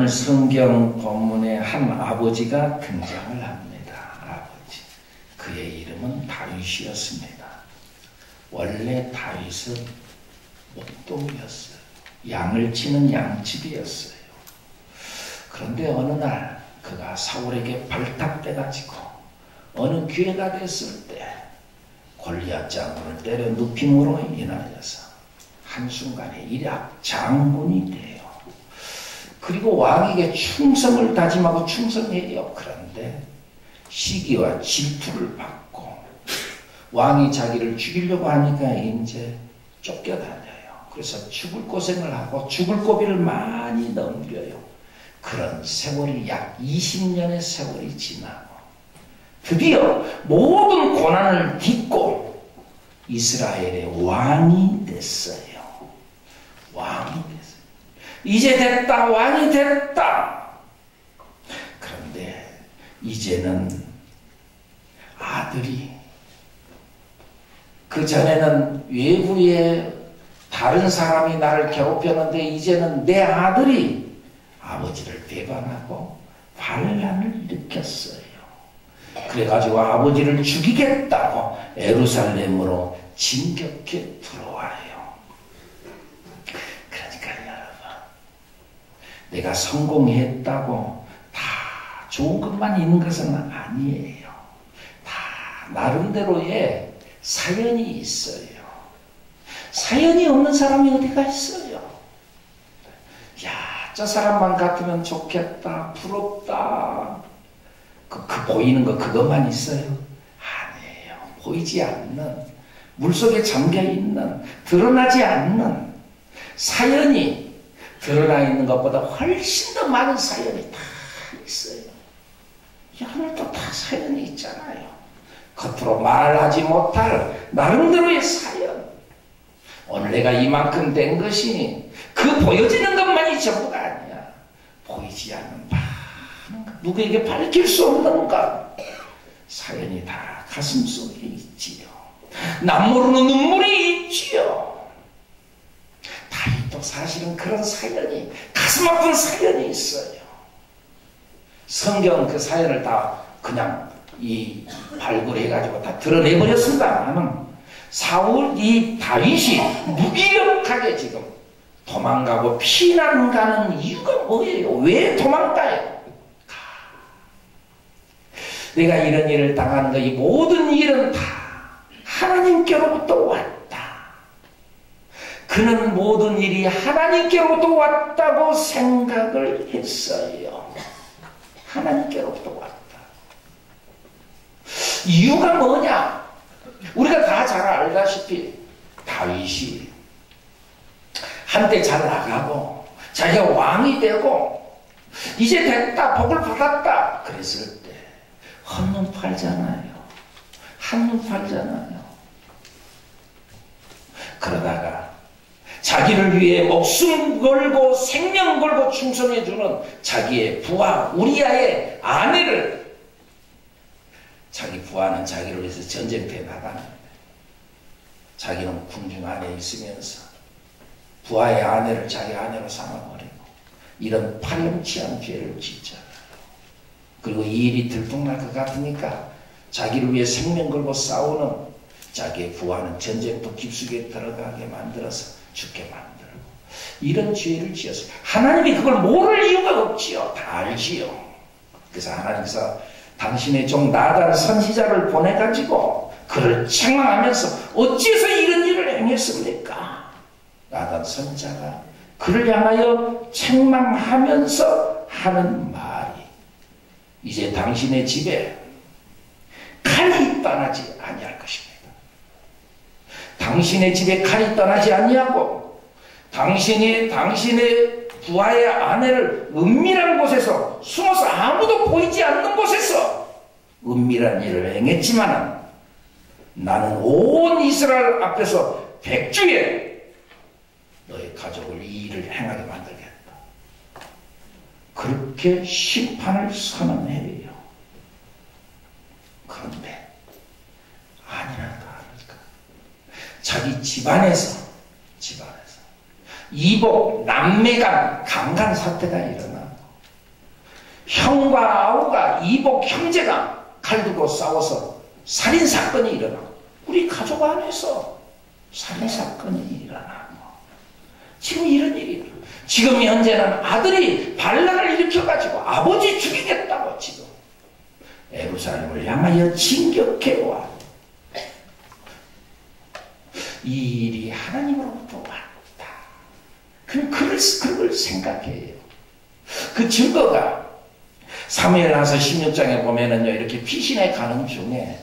성경 본문에 한 아버지가 등장을 합니다. 아버지. 그의 이름은 다윗이었습니다. 원래 다윗은 목동이었어요. 양을 치는 양치기였어요. 그런데 어느 날 그가 사울에게 발탁돼가지고 어느 기회가 됐을 때 골리앗 장군을 때려 눕힘으로 인하여서 한순간에 일약 장군이 돼요. 그리고 왕에게 충성을 다짐하고 충성해요. 그런데 시기와 질투를 받고 왕이 자기를 죽이려고 하니까 이제 쫓겨다녀요. 그래서 죽을 고생을 하고 죽을 고비를 많이 넘겨요. 그런 세월이 약 20년의 세월이 지나고 드디어 모든 고난을 딛고 이스라엘의 왕이 됐어요. 왕이 됐어요. 이제 됐다. 왕이 됐다. 그런데 이제는 아들이, 그 전에는 외부의 다른 사람이 나를 괴롭혔는데 이제는 내 아들이 아버지를 배반하고 반란을 일으켰어요. 그래가지고 아버지를 죽이겠다고 예루살렘으로 진격해 들어와요. 그러니까 여러분, 내가 성공했다고 다 좋은 것만 있는 것은 아니에요. 다 나름대로의 사연이 있어요. 사연이 없는 사람이 어디가 있어요? 야, 저 사람만 같으면 좋겠다, 부럽다. 그 보이는 거 그것만 있어요? 아니에요. 보이지 않는, 물속에 잠겨있는, 드러나지 않는 사연이 드러나 있는 것보다 훨씬 더 많은 사연이 다 있어요. 여러분도 다 사연이 있잖아요. 겉으로 말하지 못할 나름대로의 사연. 오늘 내가 이만큼 된 것이 그 보여지는 것만이 전부가 아니야. 보이지 않는 많은 것, 누구에게 밝힐 수 없는 것, 사연이 다 가슴 속에 있지요. 남 모르는 눈물이 있지요. 다윗도 사실은 그런 사연이, 가슴 아픈 사연이 있어요. 성경은 그 사연을 다 그냥 발굴해가지고 다 드러내버렸습니다만, 이 다윗이 무기력하게 지금 도망가고 피난 가는 이유가 뭐예요? 왜 도망가요? 내가 이런 일을 당한 거, 이 모든 일은 다 하나님께로부터 왔다. 그는 모든 일이 하나님께로부터 왔다고 생각을 했어요. 하나님께로부터 왔다. 이유가 뭐냐? 우리가 다 잘 알다시피 다윗이 한때 잘 나가고 자기가 왕이 되고 이제 됐다, 복을 받았다 그랬을 때 한눈 팔잖아요. 한눈 팔잖아요. 그러다가 자기를 위해 목숨 걸고 생명 걸고 충성해주는 자기의 부하 우리아의 아내를, 자기 부하는 자기를 위해서 전쟁터에 나가는, 자기는 궁중 안에 있으면서 부하의 아내를 자기 아내로 삼아버리고 이런 파렴치한 죄를 짓잖아요. 그리고 이 일이 들통날 것 같으니까 자기를 위해 생명 걸고 싸우는 자기의 부하는 전쟁터 깊숙이 들어가게 만들어서 죽게 만들고 이런 죄를 지었어요. 하나님이 그걸 모를 이유가 없지요. 다 알지요. 그래서 하나님께서 당신의 종 나단 선지자를 보내가지고 그를 책망하면서 어찌해서 이런 일을 행했습니까? 나단 선지자가 그를 향하여 책망하면서 하는 말이, 이제 당신의 집에 칼이 떠나지 아니할 것입니다. 당신의 집에 칼이 떠나지 아니하고 당신의 부하의 아내를 은밀한 곳에서 숨어서 아무도 보이지 않는 곳에서 은밀한 일을 행했지만 나는 온 이스라엘 앞에서 백주에 너의 가족을 이 일을 행하게 만들겠다. 그렇게 심판을 선언해요. 그런데 아니나 다를까, 자기 집안에서 이복 남매간 강간 사태가 일어나고 형과 아우가 이복 형제가 칼 들고 싸워서 살인사건이 일어나고 우리 가족 안에서 살인사건이 일어나고 지금 이런 일이 일어나고 지금 현재는 아들이 반란을 일으켜가지고 아버지 죽이겠다고 지금 예루살렘을 향하여 진격해와 이 일이 하나님으로부터 왔다. 그걸 생각해요. 그 증거가 사무엘하서 16장에 보면은요, 이렇게 피신해 가는 중에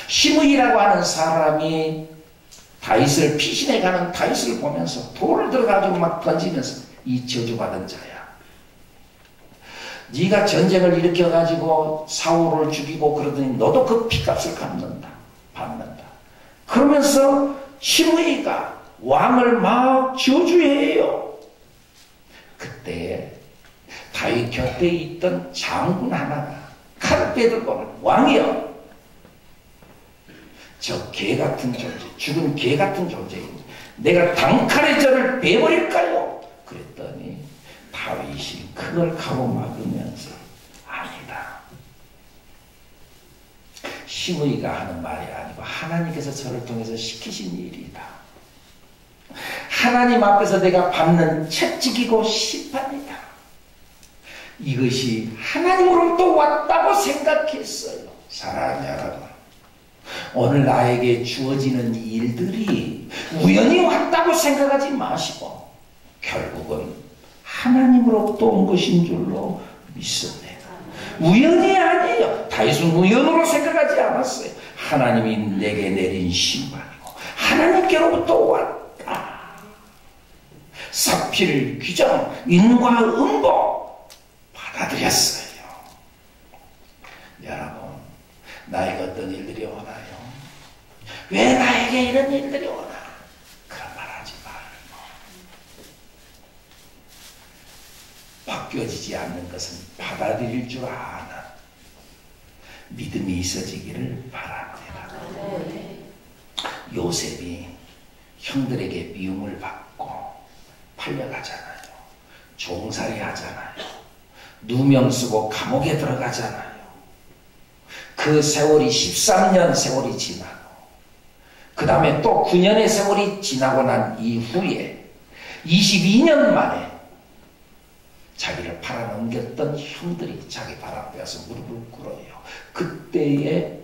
시므이라고 하는 사람이 다윗을 피신해 가는 다윗을 보면서 돌을 들어가지고 막 던지면서 이 저주받은 자야. 네가 전쟁을 일으켜가지고 사울을 죽이고 그러더니 너도 그 피값을 받는다. 그러면서 시므이가 왕을 막 저주해요. 그때 다윗 곁에 있던 장군 하나가 칼을 빼들고 왕이여, 저 개같은 존재, 죽은 개같은 존재인데 내가 단칼에 저를 빼버릴까요? 그랬더니 다윗이 그걸 가로막으면서 아니다. 시므이가 하는 말이 아니고 하나님께서 저를 통해서 시키신 일이다. 하나님 앞에서 내가 받는 채찍이고 심판이다. 이것이 하나님으로부터 왔다고 생각했어요. 사랑하는 여러분, 오늘 나에게 주어지는 일들이 우연히 왔다고 생각하지 마시고 결국은 하나님으로부터 온 것인 줄로 믿습니다. 우연이 아니에요. 다윗은 우연으로 생각하지 않았어요. 하나님이 내게 내린 심판이고 하나님께로부터 왔다. 삽필, 규정, 인과 음보 받아들였어요. 여러분, 나에게 어떤 일들이 오나요? 왜 나에게 이런 일들이 오나? 그런 말 하지 말고 바뀌어지지 않는 것은 받아들일 줄 아는 믿음이 있어지기를 바랍니다. 요셉이 형들에게 미움을 받고 팔려가잖아요. 종살이 하잖아요. 누명 쓰고 감옥에 들어가잖아요. 그 세월이 13년 세월이 지나고 그 다음에 또 9년의 세월이 지나고 난 이후에 22년 만에 자기를 팔아넘겼던 형들이 자기 발 앞에서 무릎을 꿇어요. 그때에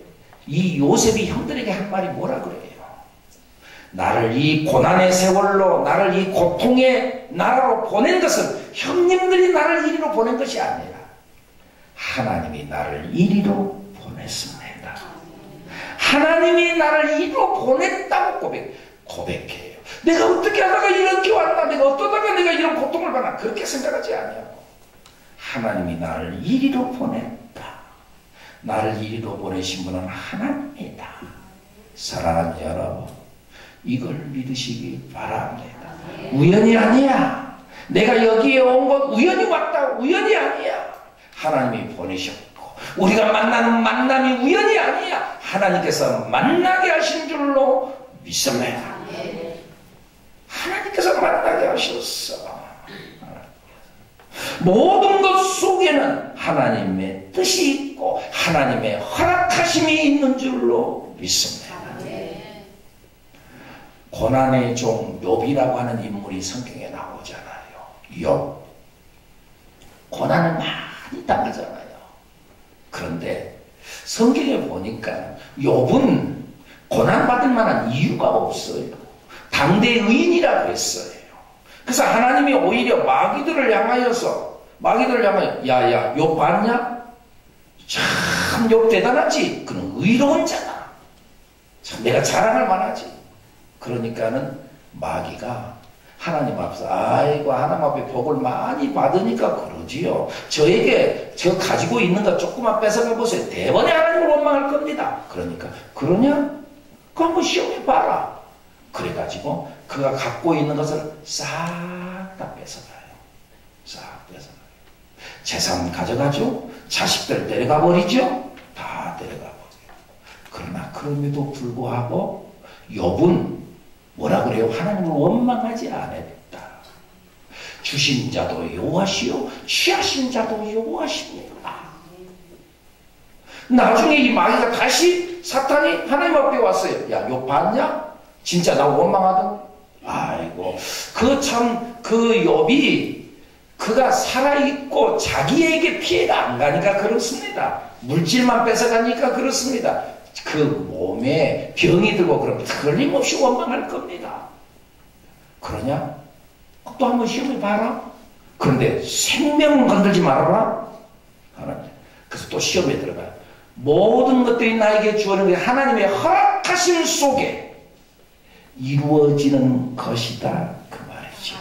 이 요셉이 형들에게 한 말이 뭐라 그래요? 나를 이 고난의 세월로, 나를 이 고통의 나라로 보낸 것은 형님들이 나를 이리로 보낸 것이 아니라 하나님이 나를 이리로 보냈습니다. 하나님이 나를 이리로 보냈다고 고백해요. 내가 어떻게 하다가 이렇게 왔나? 내가 어떠다가 내가 이런 고통을 받나? 그렇게 생각하지 아니하고 하나님이 나를 이리로 보냈다. 나를 이리로 보내신 분은 하나님이다. 사랑하는 여러분, 이걸 믿으시기 바랍니다. 우연이 아니야. 내가 여기에 온 건 우연히 왔다. 우연이 아니야. 하나님이 보내셨고 우리가 만나는 만남이 우연이 아니야. 하나님께서 만나게 하신 줄로 믿습니다. 하나님께서 만나게 하셨어. 모든 것 속에는 하나님의 뜻이 있고 하나님의 허락하심이 있는 줄로 믿습니다. 고난의 종 욥이라고 하는 인물이 성경에 나오잖아요. 욥, 고난을 많이 당하잖아요. 그런데 성경에 보니까 욥은 고난받을 만한 이유가 없어요. 당대 의인이라고 했어요. 그래서 하나님이 오히려 마귀들을 향하여 야야 욥 봤냐? 참 욥 대단하지? 그는 의로운 자다. 참 내가 자랑할 만하지. 그러니까는 마귀가 하나님 앞에서 아이고 하나님 앞에 복을 많이 받으니까 그러지요. 저에게 저 가지고 있는 거 조금만 뺏어가 보세요. 대번에 하나님을 원망할 겁니다. 그러니까 그러냐? 그거 한번 시험해 봐라. 그래가지고 그가 갖고 있는 것을 싹 다 뺏어가요. 싹 뺏어가요. 재산 가져가죠. 자식들 데려가 버리죠. 다 데려가 버려요. 그러나 그럼에도 불구하고 욥은 뭐라 그래요? 하나님을 원망하지 않았다. 주신 자도 여호와시요 취하신 자도 여호와십니다. 나중에 이 마귀가 다시 사탄이 하나님 앞에 왔어요. 야, 욥 봤냐? 진짜 나 원망하던? 아이고, 그 욥이 그가 살아있고 자기에게 피해가 안 가니까 그렇습니다. 물질만 뺏어가니까 그렇습니다. 그 몸에 병이 들고 그러면 틀림없이 원망할 겁니다. 그러냐? 또 한번 시험해 봐라. 그런데 생명은 건들지 말아라. 그래서 또 시험에 들어가요. 모든 것들이 나에게 주어진 게 하나님의 허락하심 속에 이루어지는 것이다. 그 말이죠.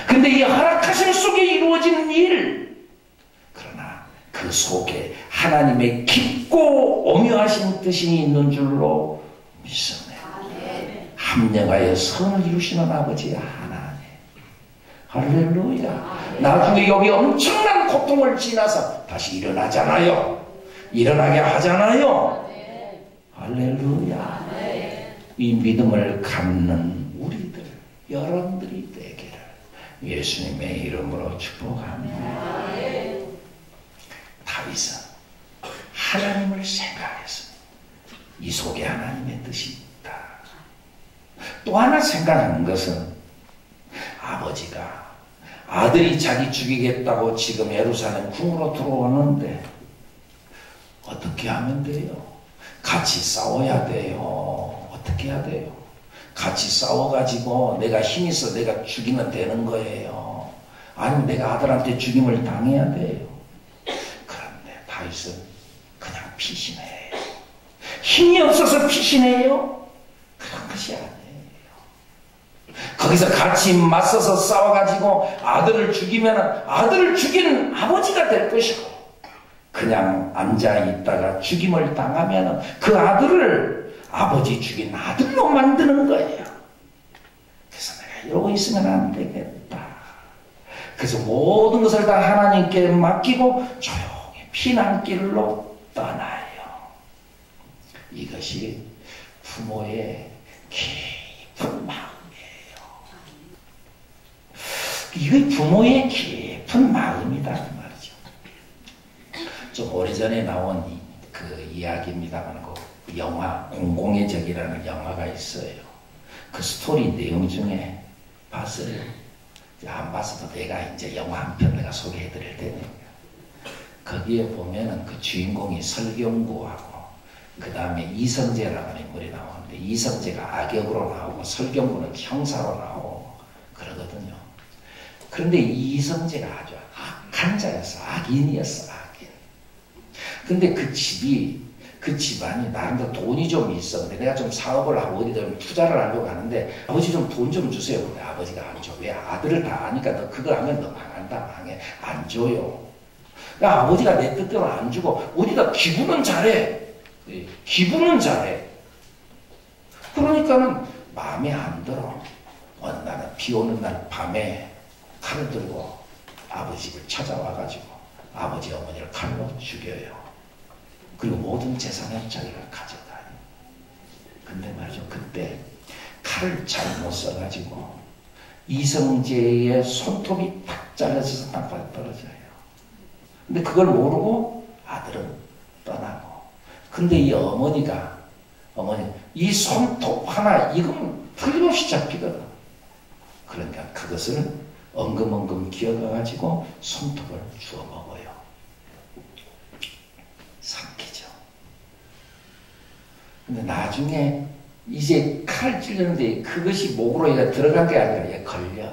근데 이 허락하심 속에 이루어지는 일, 그러나 그 속에 하나님의 깊고 오묘하신 뜻이 있는 줄로 믿습니다. 합력하여 선을 이루시는 아버지 하나님. 할렐루야. 나중에 여기 엄청난 고통을 지나서 다시 일어나잖아요. 일어나게 하잖아요. 할렐루야. 이 믿음을 갖는 우리들, 여러분들이 되기를 예수님의 이름으로 축복합니다. 다윗은 하나님을 생각했습니다. 이 속에 하나님의 뜻이 있다. 또 하나 생각하는 것은 아버지가 아들이 자기 죽이겠다고 지금 예루살렘 궁으로 들어오는데 어떻게 하면 돼요? 같이 싸워야 돼요. 어떻게 해야 돼요? 같이 싸워가지고 내가 힘이 있어 내가 죽이면 되는 거예요. 아니면 내가 아들한테 죽임을 당해야 돼요. 그런데 다윗은 그냥 피신해요. 힘이 없어서 피신해요? 그런 것이 아니에요. 거기서 같이 맞서서 싸워가지고 아들을 죽이면 아들을 죽이는 아버지가 될 것이고, 그냥 앉아있다가 죽임을 당하면 그 아들을 아버지 죽인 아들로 만드는 거예요. 그래서 내가 이러고 있으면 안 되겠다. 그래서 모든 것을 다 하나님께 맡기고 조용히 피난길로 떠나요. 이것이 부모의 깊은 마음이에요. 이게 부모의 깊은 마음이다 그 말이죠. 좀 오래전에 나온 그 이야기입니다만 그 영화 공공의 적이라는 영화가 있어요. 그 스토리 내용 중에 봤어요. 안 봤어도 내가 이제 영화 한 편 내가 소개해 드릴 테니까. 거기에 보면은 그 주인공이 설경구하고 그 다음에 이성재라는 인물이 나오는데, 이성재가 악역으로 나오고 설경구는 형사로 나오고 그러거든요. 그런데 이성재가 아주 악한 자였어. 악인이었어. 악인. 근데 그 집안이 나름대로 돈이 좀 있어. 근데 내가 좀 사업을 하고 어디다 좀 투자를 하려고 하는데 아버지 좀 돈 좀 주세요. 근데 아버지가 안 줘. 왜? 아들을 다 아니까 너 그거 하면 너 망한다. 망해. 안 줘요. 그러니까 아버지가 내 뜻대로 안 주고 어디다 기부는 잘해. 기부는 잘해. 그러니까는 마음에 안 들어. 어느 날은 비 오는 날 밤에 칼을 들고 아버지 집을 찾아와가지고 아버지 어머니를 칼로 죽여요. 그리고 모든 재산을 자기가 가져가요. 근데 말이죠, 그때 칼을 잘못 써가지고 이성재의 손톱이 탁 잘려져서 땅바닥에 떨어져요. 근데 그걸 모르고 아들은 떠나고. 근데 이 어머니 이 손톱 하나 이건 틀림없이 잡히거든. 그러니까 그것을 엉금엉금 기어가가지고 손톱을 주워 먹어요. 삼키죠. 근데 나중에 이제 칼 찔렸는데 그것이 목으로 얘가 들어간 게 아니라 얘 걸려.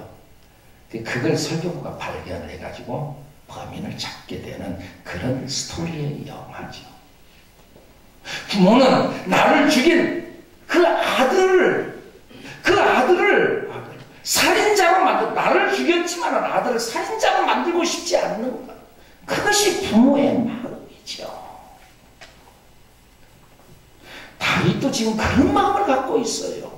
그걸 설경구가 발견을 해가지고 범인을 잡게 되는 그런 스토리의 영화죠. 부모는 나를 죽인 그 아들을 살인자로 만들고, 나를 죽였지만 아들을 살인자로 만들고 싶지 않는 것. 그것이 부모의 마음이죠. 다윗도 지금 그런 마음을 갖고 있어요.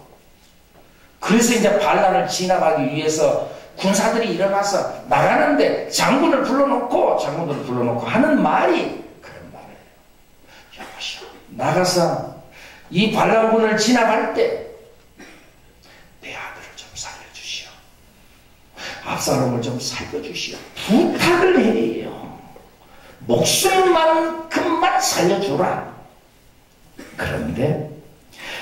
그래서 이제 반란을 진압하기 위해서 군사들이 일어나서 나가는데 장군을 불러놓고 하는 말이 그런 말이에요. 여보시오, 나가서 이 반란군을 진압할 때 내 아들을 좀 살려주시오. 압살롬을 좀 살려주시오. 부탁을 해요. 목숨만큼만 살려주라. 그런데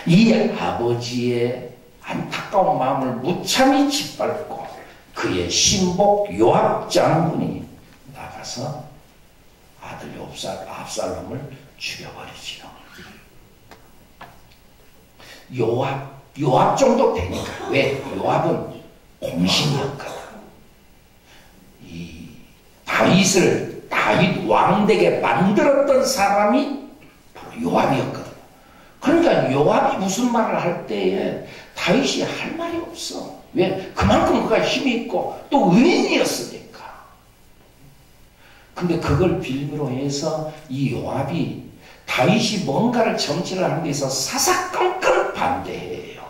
이 아버지의 안타까운 마음을 무참히 짓밟고 그의 신복 요압 장군이 나가서 아들 압살롬을 죽여버리지요. 요압 정도 되니까. 왜? 요압은 공신이었거든. 이 다윗 왕되게 만들었던 사람이 바로 요압이었거든. 그러니까 요압이 무슨 말을 할 때에 다윗이 할 말이 없어. 왜? 그만큼 그가 힘이 있고 또 의인이었으니까. 근데 그걸 빌미로 해서 이 요압이 다윗이 뭔가를 정치를 하는 데 있어서 사사건건 반대해요.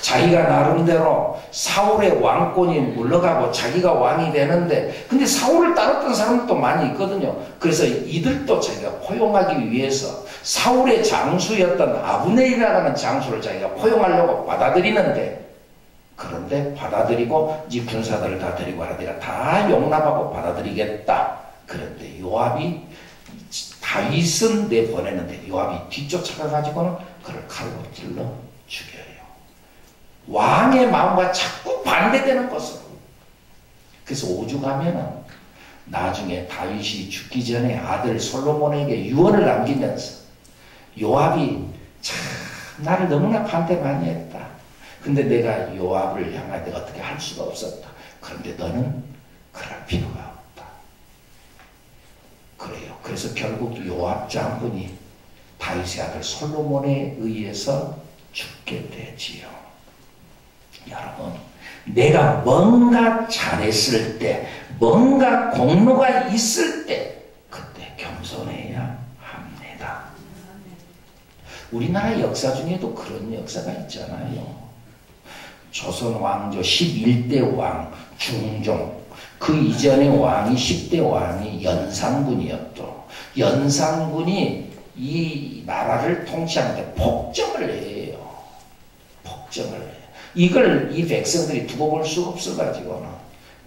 자기가 나름대로 사울의 왕권이 물러가고 자기가 왕이 되는데, 근데 사울을 따랐던 사람도 많이 있거든요. 그래서 이들도 자기가 포용하기 위해서 사울의 장수였던 아브넬이라는 장수를 자기가 포용하려고 받아들이는데, 그런데 받아들이고 이제 군사들을 다 데리고 와라, 내가 다 용납하고 받아들이겠다. 그런데 요압이 다윗은 내보내는데 요압이 뒤쫓아가가지고는 그를 칼로 찔러 죽여요. 왕의 마음과 자꾸 반대되는 것으로. 그래서 오죽하면은 나중에 다윗이 죽기 전에 아들 솔로몬에게 유언을 남기면서 요압이 참 나를 너무나 반대 많이 했다. 근데 내가 요압을 향하여 내가 어떻게 할 수가 없었다. 그런데 너는 그럴 필요가 없다. 그래요. 그래서 결국 요압 장군이 다윗의 아들 솔로몬에 의해서 죽게 되지요. 여러분, 내가 뭔가 잘했을 때, 뭔가 공로가 있을 때, 그때 겸손해야 합니다. 우리나라 역사 중에도 그런 역사가 있잖아요. 조선 왕조 11대 왕 중종, 그 이전의 왕이 10대 왕이 연산군이었죠. 연산군이 이 나라를 통치하는데 폭정을 해요. 폭정을 해요. 이걸 이 백성들이 두고 볼 수가 없어가지고는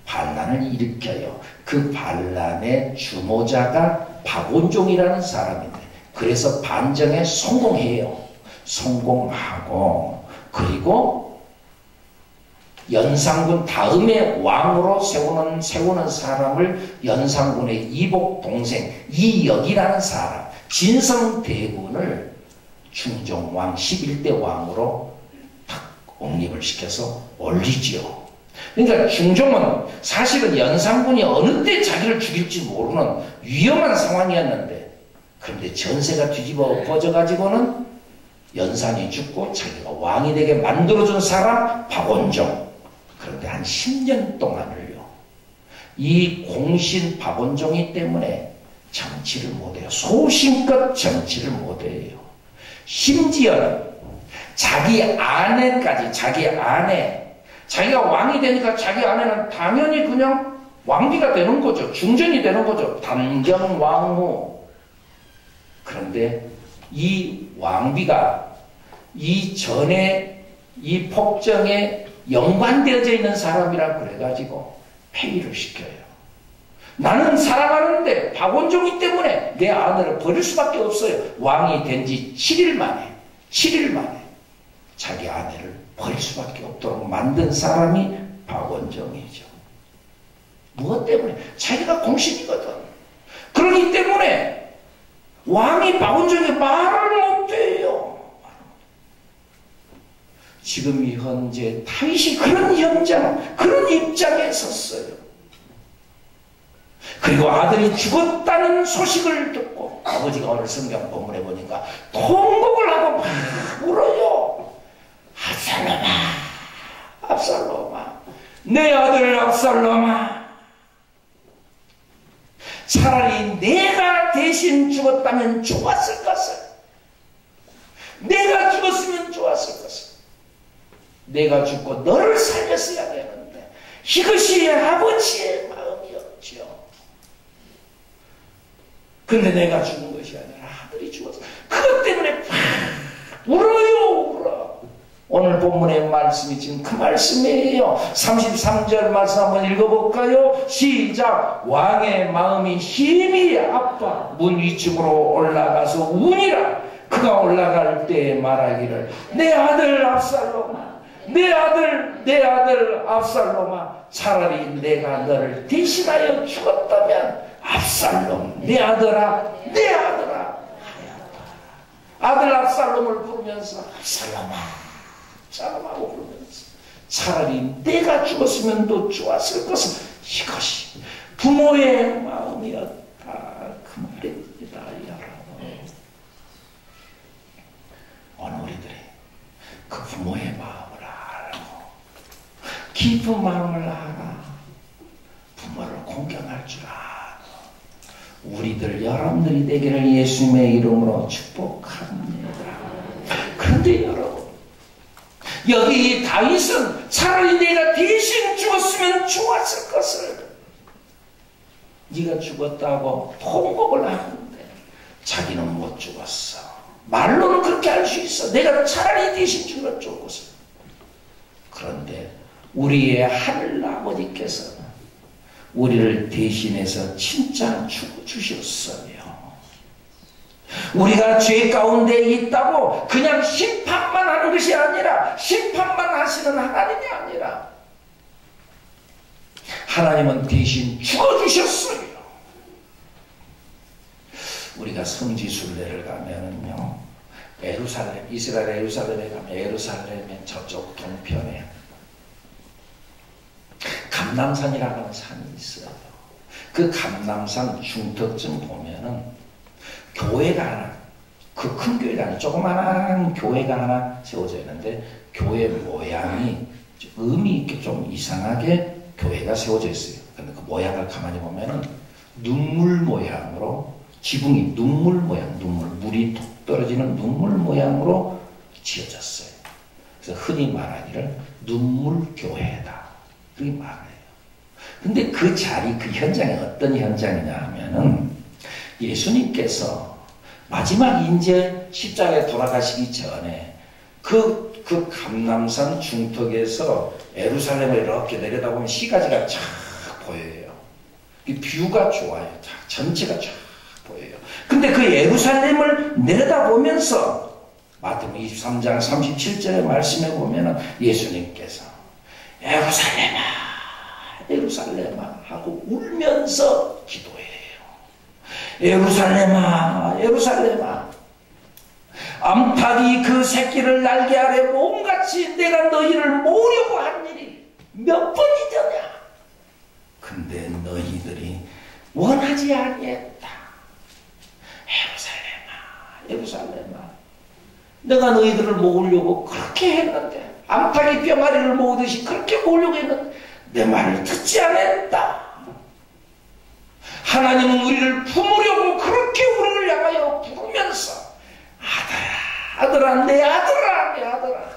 반란을 일으켜요. 그 반란의 주모자가 박원종이라는 사람인데, 그래서 반정에 성공해요. 성공하고, 그리고 연산군 다음에 왕으로 세우는 사람을 연산군의 이복 동생 이역이라는 사람, 진성대군을 중종왕 11대 왕으로 옹립을 시켜서 올리지요. 그러니까 중종은 사실은 연산군이 어느 때 자기를 죽일지 모르는 위험한 상황이었는데, 그런데 전세가 뒤집어 엎어져 가지고는 연산이 죽고 자기가 왕이 되게 만들어준 사람 박원종. 그런데 한 10년 동안을요, 이 공신 박원종이 때문에 정치를 못해요. 소신껏 정치를 못해요. 심지어는 자기 아내까지, 자기가 왕이 되니까 자기 아내는 당연히 그냥 왕비가 되는 거죠. 중전이 되는 거죠. 담경왕후. 그런데 이 왕비가 이전에 이 폭정에 연관되어져 있는 사람이라 그래가지고 폐위를 시켜요. 나는 살아가는데 박원종이 때문에 내 아내를 버릴 수밖에 없어요. 왕이 된 지 7일 만에 자기 아내를 버릴 수밖에 없도록 만든 사람이 박원종이죠. 무엇 때문에? 자기가 공신이거든. 그러기 때문에 왕이 박원종에게 말을 못해요. 지금 현재 다윗이 그런 현장, 그런 입장에 섰어요. 그리고 아들이 죽었다는 소식을 듣고 아버지가 오늘 성경 본문에 보니까 통곡을 하고 막 울어요. 압살롬아, 압살롬아, 내 아들 압살롬아, 차라리 내가 대신 죽었다면 좋았을 것을, 내가 죽었으면 좋았을 것을, 내가 죽고 너를 살렸어야 되는데 이것이 아버지의 마음이었죠. 근데 내가 죽은 것이 아니라 아들이 죽었어. 그것 때문에 막 울어요, 울어. 오늘 본문의 말씀이 지금 그 말씀이에요. 33절 말씀 한번 읽어볼까요? 시작. 왕의 마음이 힘이 아파 문 위층으로 올라가서 우니라. 그가 올라갈 때 말하기를 내 아들 압살롬아, 내 아들 압살롬아, 차라리 내가 너를 대신하여 죽었다면 압살롬 내 아들아 하였다. 아들 압살롬을 부르면서 압살롬하고 부르면서 차라리 내가 죽었으면 더 좋았을 것은 이것이 부모의 마음이었다. 그 말입니다. 여러분, 오늘 우리들이 그 부모의 마음을 알고 깊은 마음을 알아 부모를 공경할 줄 알고 우리들 여러분들이 되기를 예수님의 이름으로 축복합니다. 그런데 여러분, 여기 다윗은 차라리 내가 대신 죽었으면 좋았을 것을, 네가 죽었다고 통곡을 하는데 자기는 못 죽었어. 말로는 그렇게 할 수 있어. 내가 차라리 대신 죽었 좋겠어. 그런데 우리의 하늘 아버지께서는 우리를 대신해서 진짜 죽어주셨어요. 우리가 죄 가운데 있다고 그냥 심판만 하는 것이 아니라, 심판만 하시는 하나님이 아니라 하나님은 대신 죽어주셨어요. 우리가 성지순례를 가면은요, 예루살렘, 이스라엘 예루살렘에 가면 예루살렘의 저쪽 동편에 감람산이라고 하는 산이 있어요. 그 감람산 중턱쯤 보면은 교회가 하나, 그 큰 교회가 아니라 조그마한 교회가 하나 세워져 있는데, 교회 모양이 의미 있게 좀 이상하게 교회가 세워져 있어요. 근데 그 모양을 가만히 보면은 눈물 모양으로, 지붕이 눈물 모양, 물이 톡 떨어지는 눈물 모양으로 지어졌어요. 그래서 흔히 말하기를 눈물교회다, 그렇게 말해요. 근데 그 자리, 그 현장이 어떤 현장이냐 하면은, 예수님께서 마지막 이제 십자가에 돌아가시기 전에 그 감람산 중턱에서 예루살렘을 이렇게 내려다보면 시가지가 쫙 보여요. 이 뷰가 좋아요. 전체가 쫙 보여요. 근데 그 예루살렘을 내려다보면서 마태복음 23장 37절의 말씀에 보면은 예수님께서 예루살렘아, 예루살렘아 하고 울면서 기도해요. 예루살렘아, 예루살렘아, 암탉이 그 새끼를 날개 아래 모음같이 내가 너희를 모으려고 한 일이 몇 번이더냐. 근데 너희들이 원하지 아니했다. 예루살렘아, 예루살렘아, 내가 너희들을 모으려고 그렇게 했는데, 암탉이 뼈마리를 모으듯이 그렇게 모으려고 했는데 내 말을 듣지 않았다. 하나님은 우리를 품으려고 그렇게 우리를 향하여 부르면서 아들아, 아들아, 내 아들아, 내 아들아,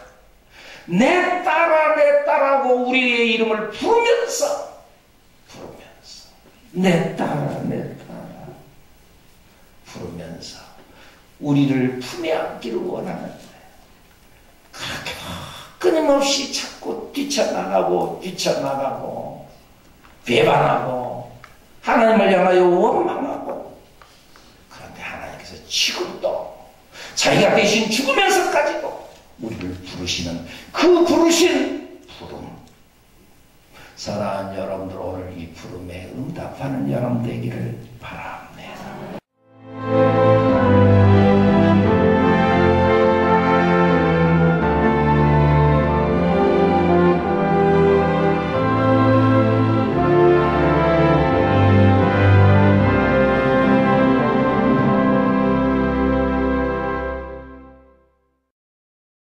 내 딸아, 내 딸하고 우리의 이름을 부르면서 내 딸아, 내 딸아 부르면서 우리를 품에 안기를 원하는데, 그렇게 끊임없이 자꾸 뛰쳐나가고 배반하고 하나님을 향하여 원망하고, 그런데 하나님께서 지금도 자기가 대신 죽으면서까지도 우리를 부르시는 그 부르신 부름, 사랑하는 여러분들, 오늘 이 부름에 응답하는 여러분 되기를 바랍니다.